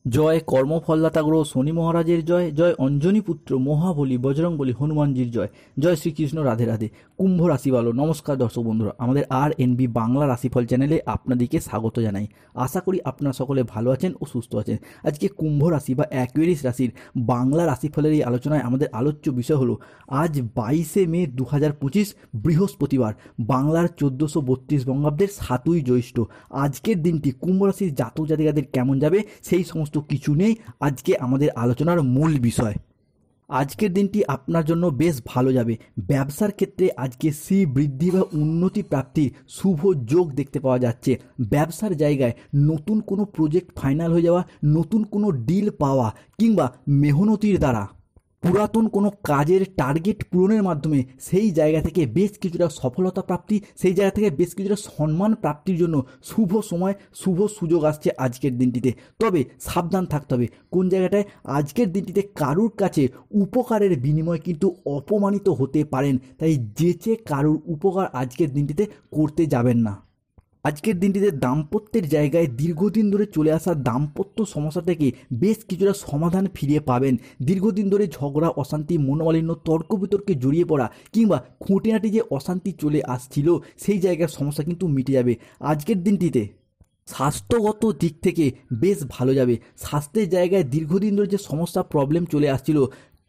জয় কর্মফলদাতা গ্রহ শনি মহারাজের জয়, জয় অঞ্জনী পুত্র মহাবলী বজরংবলী হনুমানজির জয়, জয় শ্রীকৃষ্ণ, রাধে রাধে। কুম্ভ রাশি ভালো। নমস্কার দর্শক বন্ধুরা, আমাদের RNB বাংলা রাশিফল চ্যানেলে আপনাদেরকে স্বাগত জানাই। আশা করি আপনারা সকলে ভালো আছেন ও সুস্থ আছেন। আজকে কুম্ভ রাশি বা অ্যাকুয়ারিয়াস রাশির বাংলা রাশিফলের এই আলোচনায় আমাদের আলোচ্য বিষয় হলো আজ 22শে মে 2025 বৃহস্পতিবার, বাংলার 1432 বঙ্গাব্দের 7ই জ্যৈষ্ঠ। আজকের দিনটি কুম্ভ রাশির জাতক জাতিকাদের কেমন যাবে সেই সমস্ত কিছু নেই আজকে আমাদের আলোচনার মূল বিষয়। আজকের দিনটি আপনার জন্য বেশ ভালো যাবে। ব্যবসার ক্ষেত্রে আজকে বৃদ্ধি বা উন্নতি প্রাপ্তির শুভ যোগ দেখতে পাওয়া যাচ্ছে। ব্যবসার জায়গায় নতুন কোনো প্রজেক্ট ফাইনাল হয়ে যাওয়া, নতুন কোনো ডিল পাওয়া কিংবা মেহনতির দ্বারা পুরাতন কোনো কাজের টার্গেট পূরণের মাধ্যমে সেই জায়গা থেকে বেশ কিছুটা সফলতা প্রাপ্তি, সেই জায়গা থেকে বেশ কিছুটা সম্মান প্রাপ্তির জন্য শুভ সময়, শুভ সুযোগ আসছে আজকের দিনটিতে। তবে সাবধান থাকতে হবে কোন জায়গাটায়। আজকের দিনটিতে কারুর কাছে উপকারের বিনিময়ে কিন্তু অপমানিত হতে পারেন, তাই যেচে কারুর উপকার আজকের দিনটিতে করতে যাবেন না। আজকের দিনটিতে দাম্পত্যের জায়গায় দীর্ঘদিন ধরে চলে আসা দাম্পত্য সমস্যা থেকে বেশ কিছুটা সমাধান ফিরিয়ে পাবেন। দীর্ঘদিন ধরে ঝগড়া, অশান্তি, মনোমালিন্য, তর্ক বিতর্কে জড়িয়ে পড়া কিংবা খুঁটিনাটি যে অশান্তি চলে আসছিল সেই জায়গার সমস্যা কিন্তু মিটে যাবে আজকের দিনটিতে। স্বাস্থ্যগত দিক থেকে বেশ ভালো যাবে। স্বাস্থ্যের জায়গায় দীর্ঘদিন ধরে যে সমস্যা প্রবলেম চলে আসছিল,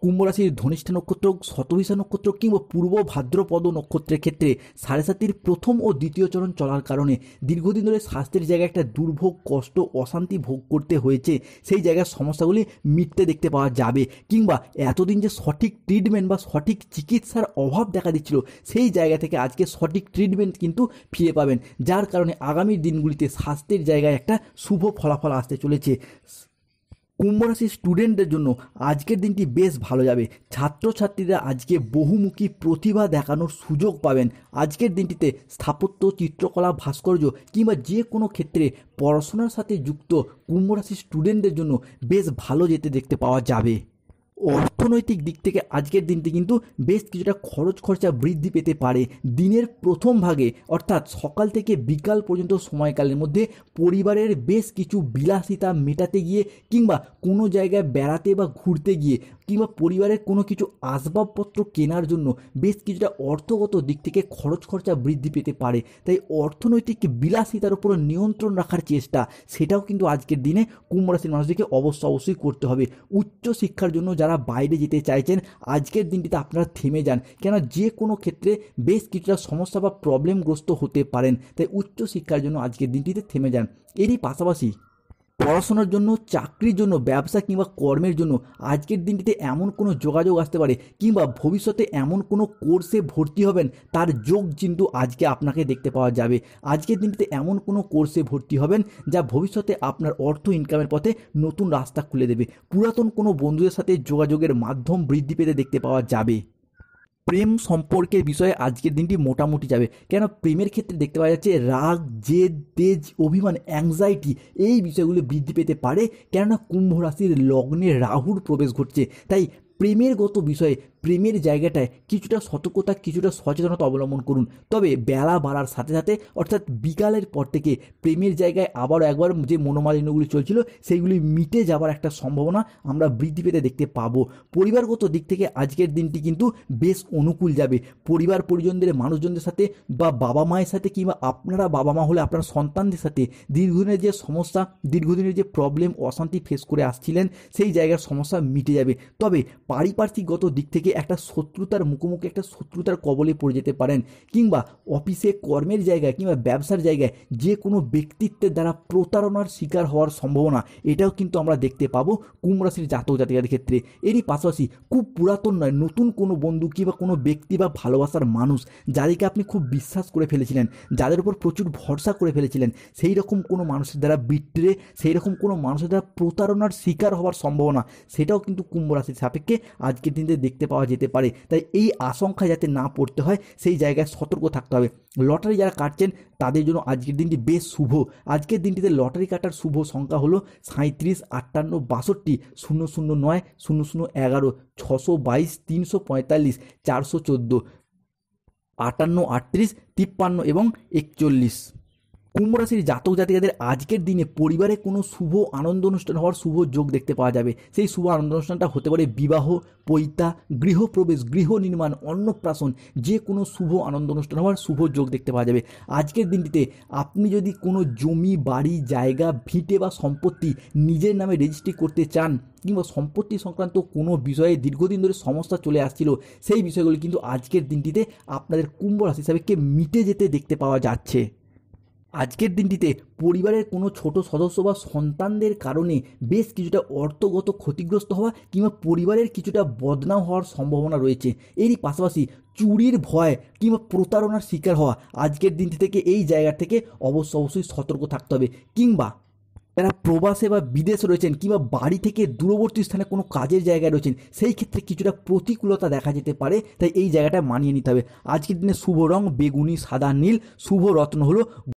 কুম্ভ রাশির ধনিষ্ঠা নক্ষত্র, শতভিষা নক্ষত্র কিংবা পূর্ব ভাদ্রপদ নক্ষত্রের ক্ষেত্রে 7.5 প্রথম ও দ্বিতীয় চরণ চলার কারণে দীর্ঘদিন ধরে স্বাস্থ্যের জায়গায় একটা দুর্ভোগ, কষ্ট, অশান্তি ভোগ করতে হয়েছে, সেই জায়গার সমস্যাগুলি মিটতে দেখতে পাওয়া যাবে। কিংবা এতদিন যে সঠিক ট্রিটমেন্ট বা সঠিক চিকিৎসার অভাব দেখা দিচ্ছিল সেই জায়গা থেকে আজকে সঠিক ট্রিটমেন্ট কিন্তু ফিরে পাবেন, যার কারণে আগামী দিনগুলিতে স্বাস্থ্যের জায়গায় একটা শুভ ফলাফল আসতে চলেছে। কুম্ভ রাশির স্টুডেন্টদের জন্য আজকের দিনটি বেশ ভালো যাবে। ছাত্রছাত্রীরা আজকে বহুমুখী প্রতিভা দেখানোর সুযোগ পাবেন। আজকের দিনটিতে স্থাপত্য, চিত্রকলা, ভাস্কর্য কিংবা যে কোনো ক্ষেত্রে পড়াশোনার সাথে যুক্ত কুম্ভ রাশির স্টুডেন্টদের জন্য বেশ ভালো যেতে দেখতে পাওয়া যাবে। অর্থনৈতিক দিক থেকে আজকের দিনটি কিন্তু বেশ কিছুটা খরচ খরচা বৃদ্ধি পেতে পারে। দিনের প্রথম ভাগে অর্থাৎ সকাল থেকে বিকাল পর্যন্ত সময়কালের মধ্যে পরিবারের বেশ কিছু বিলাসিতা মেটাতে গিয়ে কিংবা কোনো জায়গায় বেড়াতে বা ঘুরতে গিয়ে কিংবা পরিবারের কোনো কিছু আসবাবপত্র কেনার জন্য বেশ কিছুটা অর্থগত দিক থেকে খরচ খরচা বৃদ্ধি পেতে পারে। তাই অর্থনৈতিক বিলাসিতার উপর নিয়ন্ত্রণ রাখার চেষ্টা সেটাও কিন্তু আজকের দিনে কুম্ভ রাশির মানুষদেরকে অবশ্যই করতে হবে। উচ্চ শিক্ষার জন্য যারা বাইরে যেতে চাইছেন আজকের দিনটিতে আপনারা থেমে যান, কেন যে কোনো ক্ষেত্রে বেশ কিছুটা সমস্যা বা প্রবলেমগ্রস্ত হতে পারেন। তাই উচ্চ শিক্ষার জন্য আজকের দিনটিতে থেমে যান। এরই পাশাপাশি পড়াশোনার জন্য, চাকরির জন্য, ব্যবসা কিংবা কর্মের জন্য আজকের দিনটিতে এমন কোনো যোগাযোগ আসতে পারে কিংবা ভবিষ্যতে এমন কোনো কোর্সে ভর্তি হবেন তার যোগ কিন্তু আজকে আপনাকে দেখতে পাওয়া যাবে। আজকের দিনটিতে এমন কোনো কোর্সে ভর্তি হবেন যা ভবিষ্যতে আপনার অর্থ ইনকামের পথে নতুন রাস্তা খুলে দেবে। পুরাতন কোনো বন্ধুদের সাথে যোগাযোগের মাধ্যম বৃদ্ধি পেতে দেখতে পাওয়া যাবে। প্রেম সম্পর্কের বিষয়ে আজকের দিনটি মোটামুটি যাবে, কেন প্রেমের ক্ষেত্রে দেখতে পাওয়া যাচ্ছে রাগ, জেদ, তেজ, অভিমান, অ্যাংজাইটি এই বিষয়গুলো বৃদ্ধি পেতে পারে, কেননা কুম্ভ রাশির লগ্নে রাহুর প্রবেশ ঘটছে। তাই প্রেমের গত বিষয়ে, প্রেমের জায়গাটায় কিছুটা সতর্কতা, কিছুটা সচেতনতা অবলম্বন করুন। তবে বেলা বাড়ার সাথে সাথে অর্থাৎ বিকালের পর থেকে প্রেমের জায়গায় আবারও একবার যে মনোমালিন্যগুলি চলছিল সেইগুলি মিটে যাওয়ার একটা সম্ভাবনা আমরা বৃদ্ধি পেতে দেখতে পাবো। পরিবারগত দিক থেকে আজকের দিনটি কিন্তু বেশ অনুকূল যাবে। পরিবার পরিজনদের, মানুষজনদের সাথে বা বাবা মায়ের সাথে কিংবা আপনারা বাবা মা হলে আপনার সন্তানদের সাথে দীর্ঘদিনের যে সমস্যা, দীর্ঘদিনের যে প্রবলেম, অশান্তি ফেস করে আসছিলেন সেই জায়গার সমস্যা মিটে যাবে। তবে পারিপার্শ্বিকগত দিক থেকে একটা শত্রুতার মুখোমুখি, একটা শত্রুতার কবলে পড়ে যেতে পারেন, কিংবা অফিসে, কর্মের জায়গায় কিংবা ব্যবসার জায়গায় যে কোনো ব্যক্তিত্বের দ্বারা প্রতারণার শিকার হওয়ার সম্ভাবনা এটাও কিন্তু আমরা দেখতে পাবো কুম্ভ রাশির জাতক জাতিকাদের ক্ষেত্রে। এরই পাশাপাশি খুব পুরাতন নয়, নতুন কোনো বন্ধু কিংবা কোনো ব্যক্তি বা ভালোবাসার মানুষ যাদেরকে আপনি খুব বিশ্বাস করে ফেলেছিলেন, যাদের উপর প্রচুর ভরসা করে ফেলেছিলেন, সেই রকম কোনো মানুষের দ্বারা বিট্রে, সেই রকম কোনো মানুষের দ্বারা প্রতারণার শিকার হওয়ার সম্ভাবনা সেটাও কিন্তু কুম্ভ রাশির সাপেক্ষে আজকের দিনে দেখতে পাওয়া যেতে পারে। তাই এই আশঙ্কা যাতে না পড়তে হয় সেই জায়গায় সতর্ক থাকতে হবে। লটারি যারা কাটছেন তাদের জন্য আজকের দিনটি বেশ শুভ। আজকের দিনটিতে লটারি কাটার শুভ সংখ্যা হলো 37, 58, 62, 009, 0011, 622, 345, 414, 58, 38, 53 এবং 41। কুম্ভ রাশির জাতক জাতিকাদের আজকের দিনে পরিবারে কোনো শুভ আনন্দ অনুষ্ঠান হওয়ার শুভ যোগ দেখতে পাওয়া যাবে। সেই শুভ আনন্দ অনুষ্ঠানটা হতে পারে বিবাহ, পৈতা, গৃহপ্রবেশ, গৃহ নির্মাণ, অন্নপ্রাশন, যে কোনো শুভ আনন্দ অনুষ্ঠান হওয়ার শুভ যোগ দেখতে পাওয়া যাবে। আজকের দিনটিতে আপনি যদি কোনো জমি, বাড়ি, জায়গা, ভিটে বা সম্পত্তি নিজের নামে রেজিস্ট্রি করতে চান, কিংবা সম্পত্তি সংক্রান্ত কোনো বিষয়ে দীর্ঘদিন ধরে সমস্যা চলে আসছিল, সেই বিষয়গুলি কিন্তু আজকের দিনটিতে আপনাদের কুম্ভ রাশি হিসাবেকে মিটে যেতে দেখতে পাওয়া যাচ্ছে। আজকের দিনটিতে পরিবারের কোনো ছোট সদস্য বা সন্তানদের কারণে বেশ কিছুটা অর্থগত ক্ষতিগ্রস্ত হওয়া কিংবা পরিবারের কিছুটা বদনাম হওয়ার সম্ভাবনা রয়েছে। এরই পাশাপাশি চুরির ভয় কিংবা প্রতারণার শিকার হওয়া, আজকের দিনটি থেকে এই জায়গা থেকে অবশ্যই সতর্ক থাকতে হবে। কিংবা যারা প্রবাসে বা বিদেশে রয়েছেন কিংবা বাড়ি থেকে দূরবর্তী স্থানে কোনো কাজের জায়গায় রয়েছেন, সেই ক্ষেত্রে কিছুটা প্রতিকূলতা দেখা যেতে পারে, তাই এই জায়গাটা মানিয়ে নিতে হবে। আজকের দিনে শুভ রং বেগুনি, সাদা, নীল। শুভ রত্ন হলো